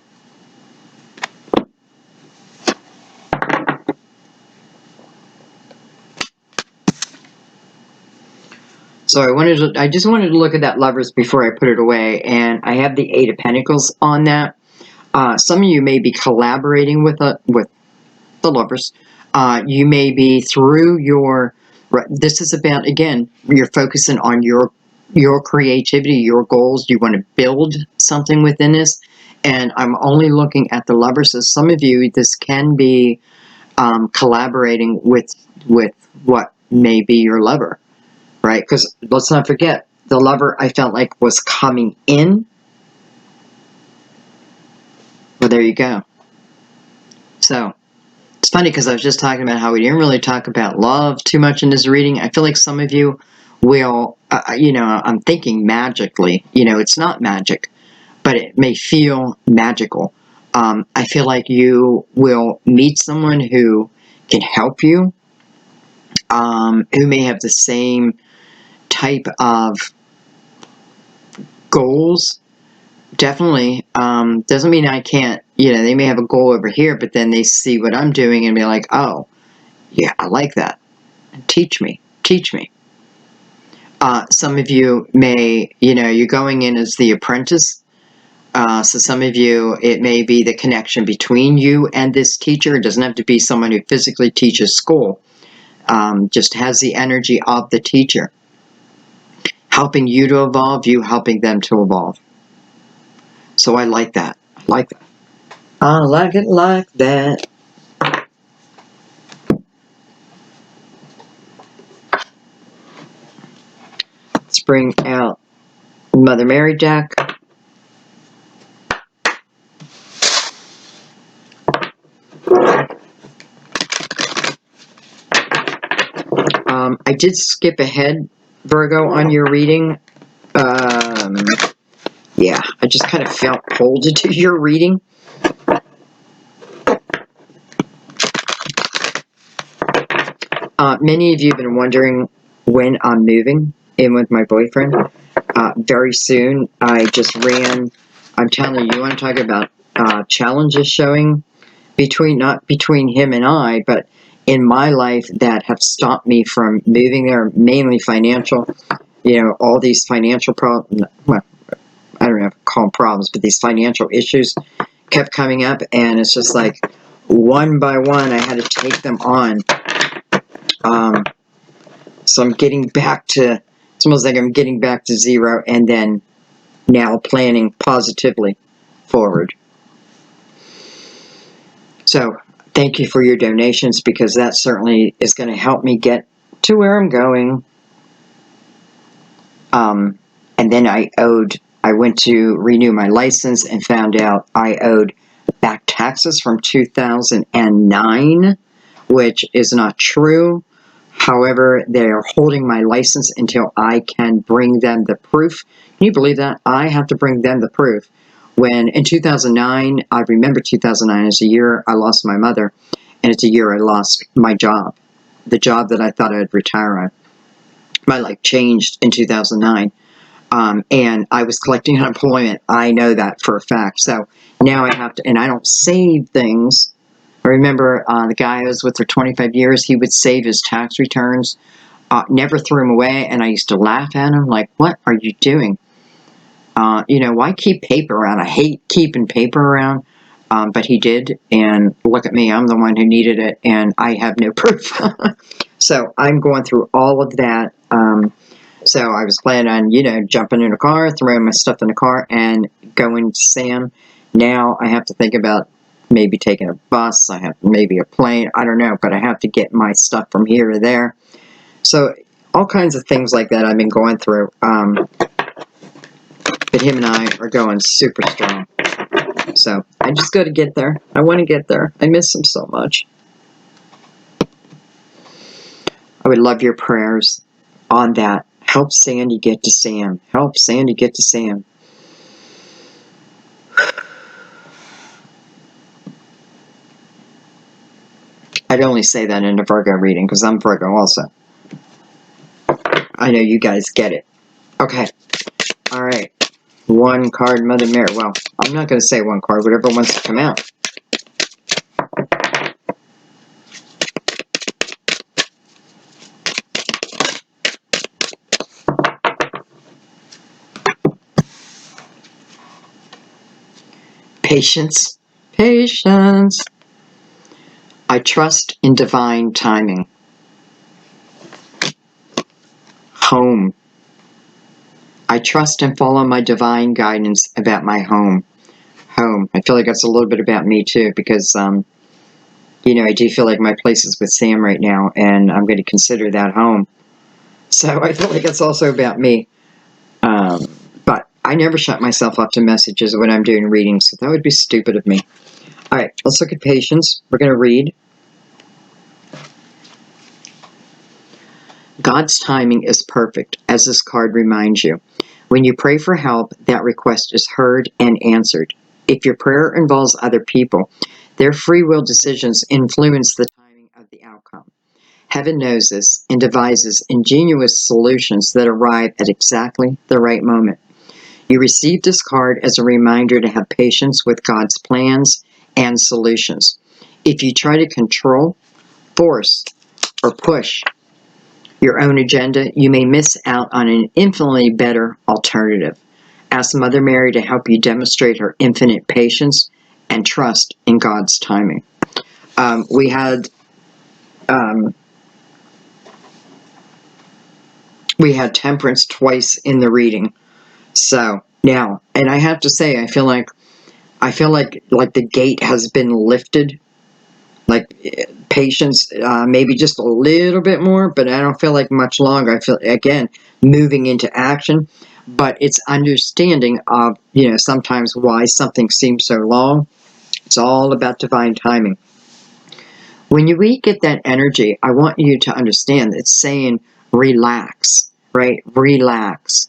So I just wanted to look at that Lovers before I put it away, and I have the Eight of Pentacles on that. Some of you may be collaborating with the Lovers. You may be through your. This is about, again, you're focusing on your creativity, your goals. You want to build something within this, and I'm only looking at the Lovers. So some of you, this can be collaborating with what may be your lover. Right? Because let's not forget, the lover I felt like was coming in. Well, there you go. So, it's funny because I was just talking about how we didn't really talk about love too much in this reading. I feel like some of you will, I'm thinking magically. It's not magic, but it may feel magical. I feel like you will meet someone who can help you, who may have the same type of goals. Definitely. Doesn't mean I can't, they may have a goal over here, but then they see what I'm doing and be like, oh, yeah, I like that. Teach me. Some of you may, you're going in as the apprentice. So some of you, it may be the connection between you and this teacher. It doesn't have to be someone who physically teaches school. Just has the energy of the teacher. Helping you to evolve, you helping them to evolve. So I like that. I like it like that. Let's bring out Mother Mary deck. I did skip ahead, Virgo, on your reading. Yeah, I just kind of felt pulled into your reading. Many of you have been wondering when I'm moving in with my boyfriend. Very soon. I just ran. I'm telling you, I'm talking about challenges showing not between him and I, but in my life that have stopped me from moving there, mainly financial. All these financial problems. Well, I don't know if I call them problems, but these financial issues kept coming up, and it's just like one by one I had to take them on. So I'm getting back to, it's almost like I'm getting back to zero, and then now planning positively forward. So thank you for your donations, because that certainly is going to help me get to where I'm going. And then I went to renew my license and found out I owed back taxes from 2009, which is not true. However, they're holding my license until I can bring them the proof. Can you believe that? I have to bring them the proof. When in 2009, I remember 2009 as a year I lost my mother, and it's a year I lost my job, the job that I thought I'd retire on. My life changed in 2009. And I was collecting unemployment. I know that for a fact. So now I have to, and I don't save things. I remember the guy I was with for 25 years, he would save his tax returns, never threw them away, and I used to laugh at him like, what are you doing? Why keep paper around? I hate keeping paper around, but he did, and look at me, I'm the one who needed it, and I have no proof. So I'm going through all of that. So I was planning on, jumping in a car, throwing my stuff in the car, and going to Sam. Now I have to think about maybe taking a bus. I have maybe a plane. I don't know, but I have to get my stuff from here to there. So all kinds of things like that I've been going through. But him and I are going super strong. So I just got to get there. I want to get there. I miss him so much. I would love your prayers on that. Help Sandy get to Sam. Help Sandy get to Sam. I'd only say that in a Virgo reading because I'm Virgo also. I know you guys get it. Okay. All right. One card, Mother Mary. Well, I'm not going to say one card, whatever wants to come out. Patience. Patience. I trust in divine timing. Home. I trust and follow my divine guidance about my home. Home. I feel like that's a little bit about me too, because, you know, I do feel like my place is with Sam right now, and I'm going to consider that home. So I feel like it's also about me. But I never shut myself up to messages when I'm doing readings, so that would be stupid of me. All right, let's look at patience. We're going to read. God's timing is perfect, as this card reminds you. When you pray for help, that request is heard and answered. If your prayer involves other people, their free will decisions influence the timing of the outcome. Heaven knows this and devises ingenious solutions that arrive at exactly the right moment. You receive this card as a reminder to have patience with God's plans and solutions. If you try to control, force, or push your own agenda, you may miss out on an infinitely better alternative. Ask Mother Mary to help you demonstrate her infinite patience and trust in God's timing. We had temperance twice in the reading. So now, and I have to say, I feel like the gate has been lifted. Like patience, maybe just a little bit more, but I don't feel like much longer. I feel, again, moving into action, but it's understanding of, you know, sometimes why something seems so long. It's all about divine timing. When you get that energy, I want you to understand it's saying relax, right? Relax.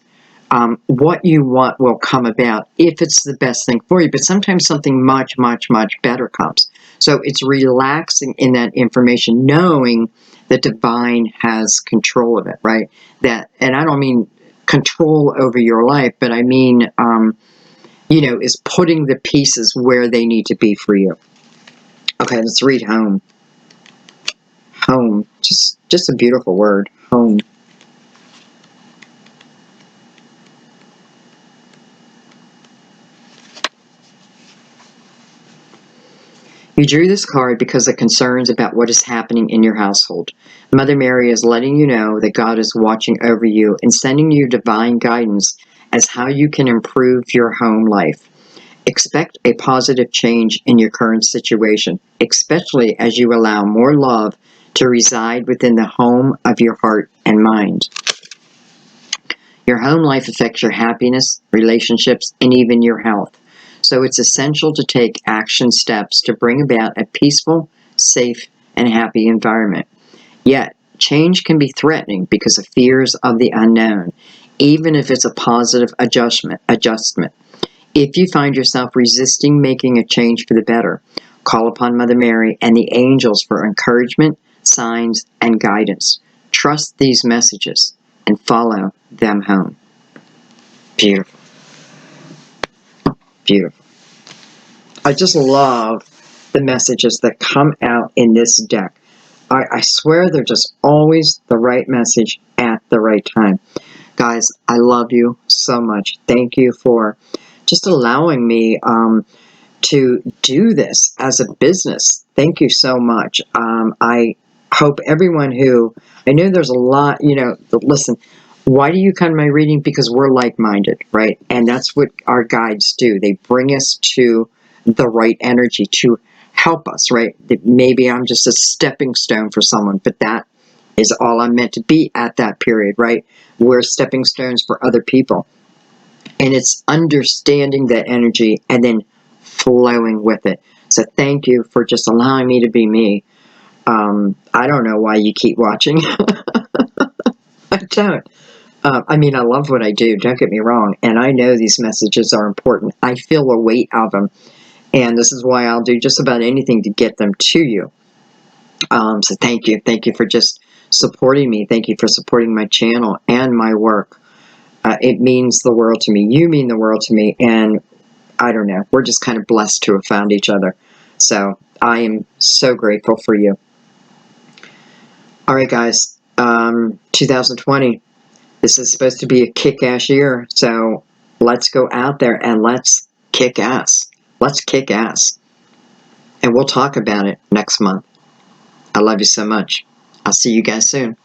What you want will come about if it's the best thing for you, but sometimes something much, much, much better comes. So it's relaxing in that information, knowing that divine has control of it, right? That, and I don't mean control over your life, but I mean, you know, is putting the pieces where they need to be for you. Okay, let's read home. Home, just a beautiful word, home. You drew this card because of concerns about what is happening in your household. Mother Mary is letting you know that God is watching over you and sending you divine guidance as how you can improve your home life. Expect a positive change in your current situation, especially as you allow more love to reside within the home of your heart and mind. Your home life affects your happiness, relationships, and even your health. So it's essential to take action steps to bring about a peaceful, safe, and happy environment. Yet, change can be threatening because of fears of the unknown, even if it's a positive adjustment. If you find yourself resisting making a change for the better, call upon Mother Mary and the angels for encouragement, signs, and guidance. Trust these messages and follow them home. Beautiful. Beautiful. I just love the messages that come out in this deck. I swear they're just always the right message at the right time. Guys, I love you so much. Thank you for just allowing me to do this as a business. Thank you so much. I hope everyone who, I know there's a lot, you know, listen, why do you come to my reading? Because we're like-minded, right? And that's what our guides do. They bring us to the right energy to help us, right? Maybe I'm just a stepping stone for someone, but that is all I'm meant to be at that period, right? We're stepping stones for other people. And it's understanding that energy and then flowing with it. So thank you for just allowing me to be me. I don't know why you keep watching. I don't. I mean, I love what I do, don't get me wrong, and I know these messages are important. I feel the weight of them, and this is why I'll do just about anything to get them to you. So thank you. Thank you for just supporting me. Thank you for supporting my channel and my work. It means the world to me. You mean the world to me, and I don't know. We're just kind of blessed to have found each other. So I am so grateful for you. All right, guys. 2020. This is supposed to be a kick-ass year. So let's go out there and let's kick ass. Let's kick ass. And we'll talk about it next month. I love you so much. I'll see you guys soon.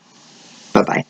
Bye-bye.